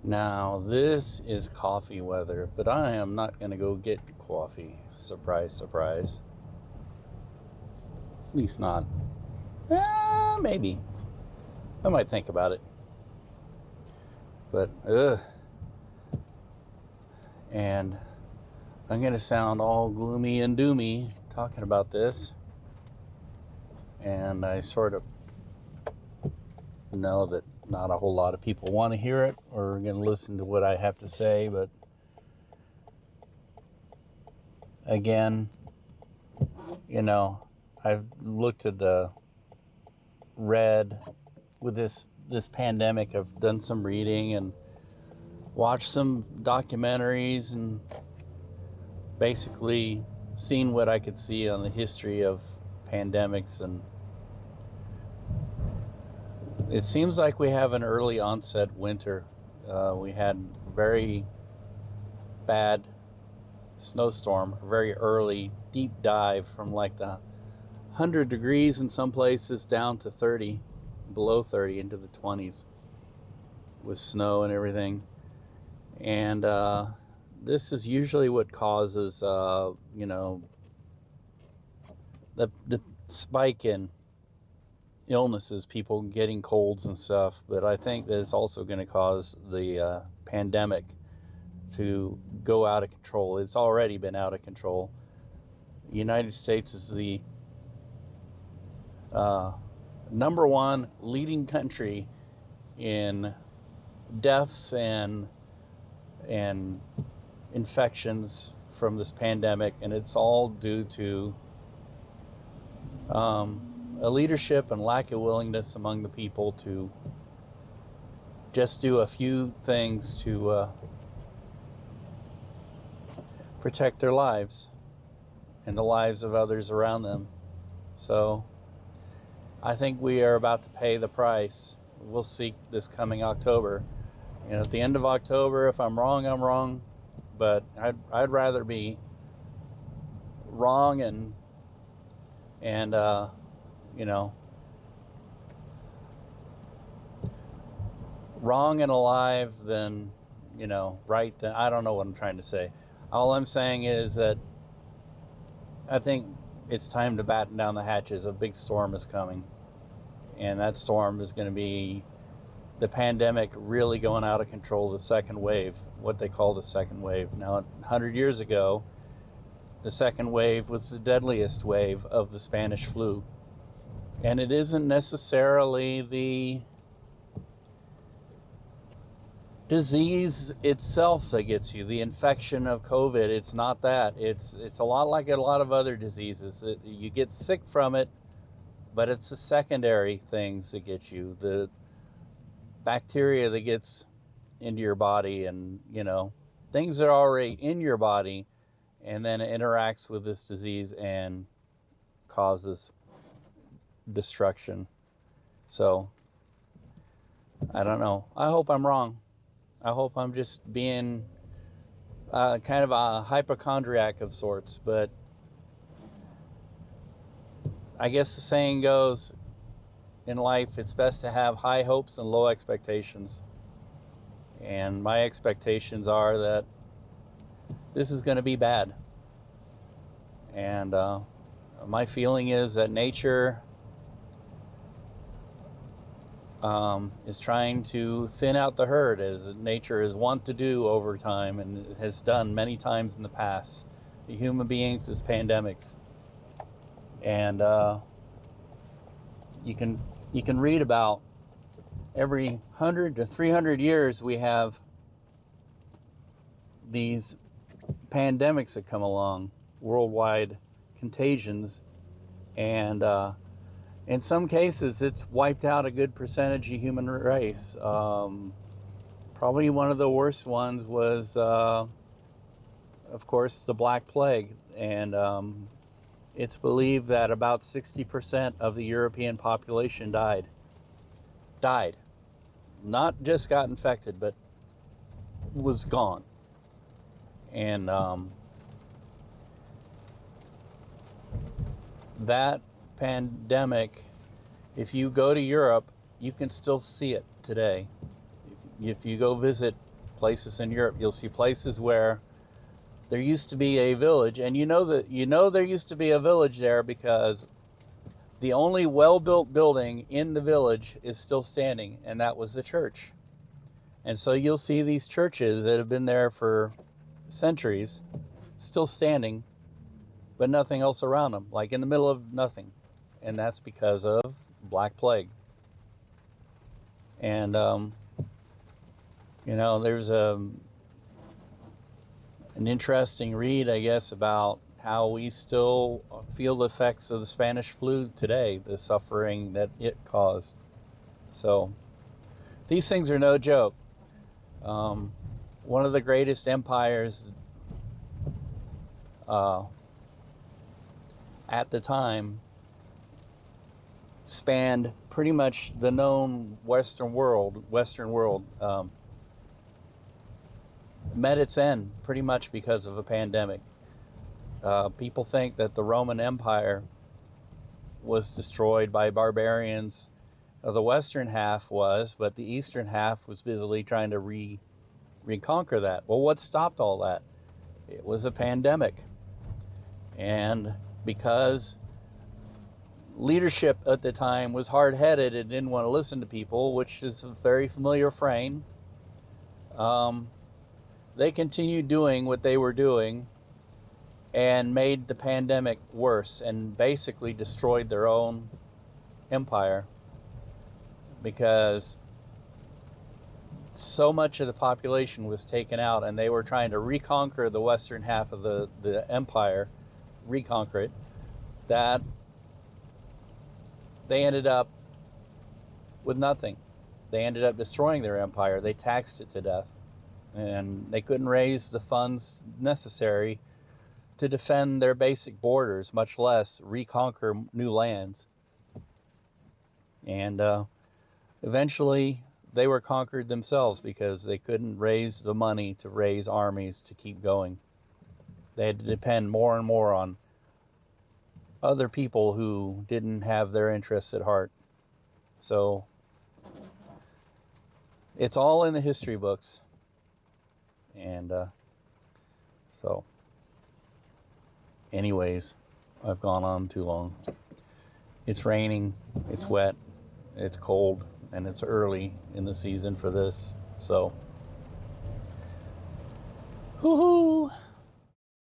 Now, this is coffee weather, but I am not going to go get coffee. Surprise, surprise. At least not. Maybe. I might think about it. But, And I'm going to sound all gloomy and doomy talking about this. And I sort of know that not a whole lot of people want to hear it or are going to listen to what I have to say, but again, I've looked at the red with this pandemic. I've done some reading and watched some documentaries and basically seen what I could see on the history of pandemics, and it seems like we have an early onset winter. We had very bad snowstorm, a very early deep dive from like the 100 degrees in some places down to 30, below 30 into the 20s with snow and everything. And this is usually what causes, the spike in illnesses, people getting colds and stuff. But I think that it's also going to cause the pandemic to go out of control. It's already been out of control. The United States is the number one leading country in deaths and infections from this pandemic, and it's all due to a leadership and lack of willingness among the people to just do a few things to protect their lives and the lives of others around them. So I think we are about to pay the price. We'll see this coming October. At the end of October, if I'm wrong, I'm wrong. But I'd rather be wrong and wrong and alive than right. Then I don't know what I'm trying to say. All I'm saying is that I think it's time to batten down the hatches. A big storm is coming, and that storm is going to be the pandemic really going out of control, the second wave, what they call the second wave. Now, 100 years ago, the second wave was the deadliest wave of the Spanish flu. And it isn't necessarily the disease itself that gets you, the infection of COVID. It's not that. It's a lot like a lot of other diseases. You get sick from it, but it's the secondary things that get you. The bacteria that gets into your body, and things that are already in your body, and then it interacts with this disease and causes destruction. So I don't know. I hope I'm wrong. I hope I'm just being kind of a hypochondriac of sorts, but I guess the saying goes, in life, it's best to have high hopes and low expectations. And my expectations are that this is going to be bad. And my feeling is that nature is trying to thin out the herd, as nature is wont to do over time and has done many times in the past. The human beings as pandemics. And you can read about every 100 to 300 years we have these pandemics that come along, worldwide contagions, and in some cases it's wiped out a good percentage of human race. Probably one of the worst ones was, of course, the Black Plague, and it's believed that about 60% of the European population died. Not just got infected, but was gone. And that pandemic, if you go to Europe, you can still see it today. If you go visit places in Europe, you'll see places where there used to be a village, and there used to be a village there because the only well-built building in the village is still standing, and that was the church. And so you'll see these churches that have been there for centuries still standing, but nothing else around them, like in the middle of nothing. And that's because of Black Plague. And there's an interesting read, I guess, about how we still feel the effects of the Spanish flu today, the suffering that it caused. So these things are no joke. One of the greatest empires at the time spanned pretty much the known Western world, met its end pretty much because of a pandemic. People think that the Roman Empire was destroyed by barbarians. The western half was, but the eastern half was busily trying to reconquer that. Well, what stopped all that? It was a pandemic. And because leadership at the time was hard-headed and didn't want to listen to people, which is a very familiar refrain, they continued doing what they were doing and made the pandemic worse and basically destroyed their own empire, because so much of the population was taken out, and they were trying to reconquer the western half of the empire, reconquer it, that they ended up with nothing. They ended up destroying their empire. They taxed it to death, and they couldn't raise the funds necessary to defend their basic borders, much less reconquer new lands. And eventually they were conquered themselves because they couldn't raise the money to raise armies to keep going. They had to depend more and more on other people who didn't have their interests at heart. So it's all in the history books. And so anyways, I've gone on too long. It's raining, it's wet, it's cold, and it's early in the season for this. So, hoo-hoo!